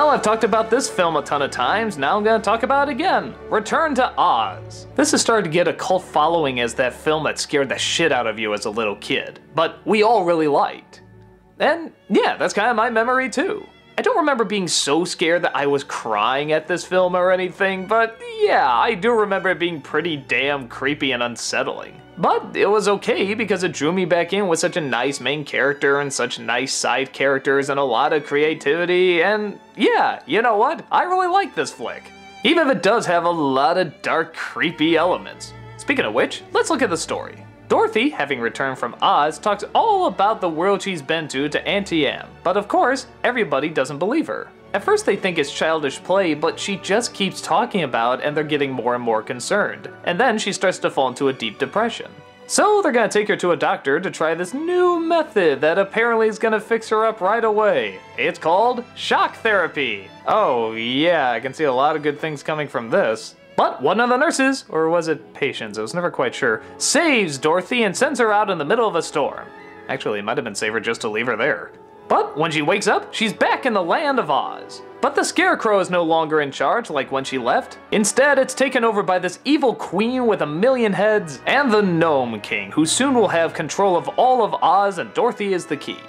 Well, I've talked about this film a ton of times, now I'm gonna talk about it again. Return to Oz. This has started to get a cult following as that film that scared the shit out of you as a little kid, but we all really liked. And yeah, that's kind of my memory too. I don't remember being so scared that I was crying at this film or anything, but yeah, I do remember it being pretty damn creepy and unsettling. But it was okay because it drew me back in with such a nice main character and such nice side characters and a lot of creativity, and yeah, you know what? I really like this flick. Even if it does have a lot of dark, creepy elements. Speaking of which, let's look at the story. Dorothy, having returned from Oz, talks all about the world she's been to Auntie Anne, but of course, everybody doesn't believe her. At first they think it's childish play, but she just keeps talking about it and they're getting more and more concerned. And then she starts to fall into a deep depression. So they're gonna take her to a doctor to try this new method that apparently is gonna fix her up right away. It's called shock therapy. Oh yeah, I can see a lot of good things coming from this. But one of the nurses, or was it patients, I was never quite sure, saves Dorothy and sends her out in the middle of a storm. Actually, it might have been safer just to leave her there. But when she wakes up, she's back in the land of Oz. But the Scarecrow is no longer in charge like when she left. Instead, it's taken over by this evil queen with 1,000,000 heads and the Gnome King, who soon will have control of all of Oz, and Dorothy is the key.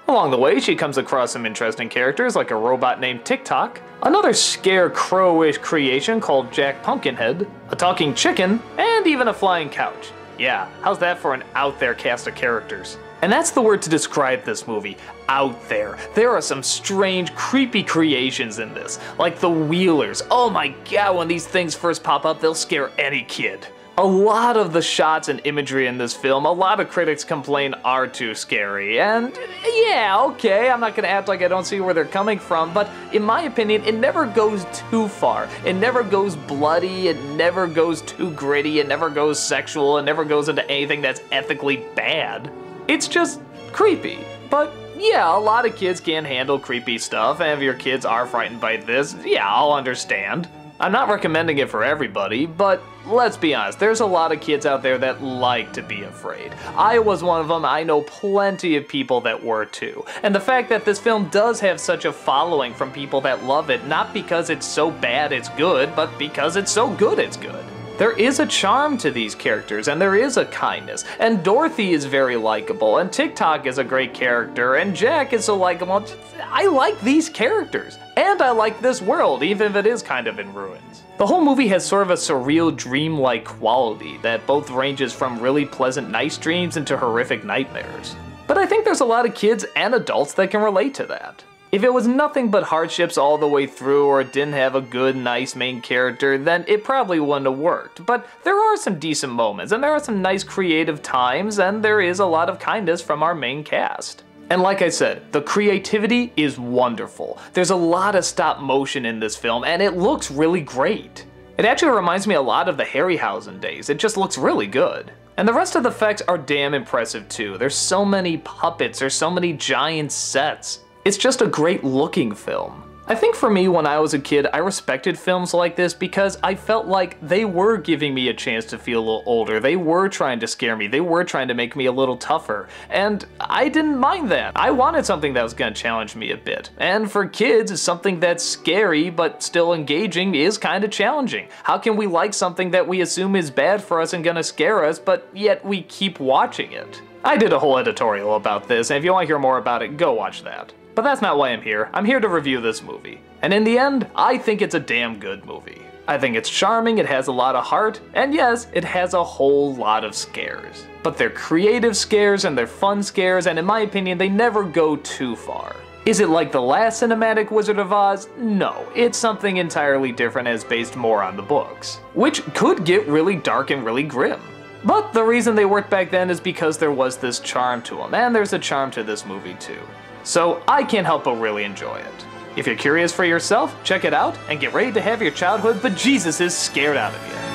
Along the way, she comes across some interesting characters like a robot named TikTok, another scarecrowish creation called Jack Pumpkinhead, a talking chicken, and even a flying couch. Yeah, how's that for an out there cast of characters? And that's the word to describe this movie, out there. There are some strange, creepy creations in this, like the Wheelers. Oh my god, when these things first pop up, they'll scare any kid. A lot of the shots and imagery in this film, a lot of critics complain are too scary, and yeah, okay, I'm not gonna act like I don't see where they're coming from, but in my opinion, it never goes too far. It never goes bloody, it never goes too gritty, it never goes sexual, it never goes into anything that's ethically bad. It's just creepy. But yeah, a lot of kids can't handle creepy stuff, and if your kids are frightened by this, yeah, I'll understand. I'm not recommending it for everybody, but let's be honest, there's a lot of kids out there that like to be afraid. I was one of them, I know plenty of people that were too. And the fact that this film does have such a following from people that love it, not because it's so bad it's good, but because it's so good it's good. There is a charm to these characters, and there is a kindness, and Dorothy is very likable, and TikTok is a great character, and Jack is so likable. I like these characters, and I like this world, even if it is kind of in ruins. The whole movie has sort of a surreal, dreamlike quality that both ranges from really pleasant nice dreams into horrific nightmares. But I think there's a lot of kids and adults that can relate to that. If it was nothing but hardships all the way through, or it didn't have a good, nice main character, then it probably wouldn't have worked. But there are some decent moments, and there are some nice creative times, and there is a lot of kindness from our main cast. And like I said, the creativity is wonderful. There's a lot of stop motion in this film, and it looks really great. It actually reminds me a lot of the Harryhausen days. It just looks really good. And the rest of the effects are damn impressive too. There's so many puppets, there's so many giant sets. It's just a great looking film. I think for me, when I was a kid, I respected films like this because I felt like they were giving me a chance to feel a little older. They were trying to scare me. They were trying to make me a little tougher. And I didn't mind that. I wanted something that was gonna challenge me a bit. And for kids, something that's scary but still engaging is kind of challenging. How can we like something that we assume is bad for us and gonna scare us, but yet we keep watching it? I did a whole editorial about this, and if you want to hear more about it, go watch that. But that's not why I'm here. I'm here to review this movie. And in the end, I think it's a damn good movie. I think it's charming, it has a lot of heart, and yes, it has a whole lot of scares. But they're creative scares and they're fun scares, and in my opinion, they never go too far. Is it like the last cinematic Wizard of Oz? No, it's something entirely different and is based more on the books, which could get really dark and really grim. But the reason they worked back then is because there was this charm to them, and there's a charm to this movie too. So I can't help but really enjoy it. If you're curious for yourself, check it out and get ready to have your childhood bejesuses scared out of you.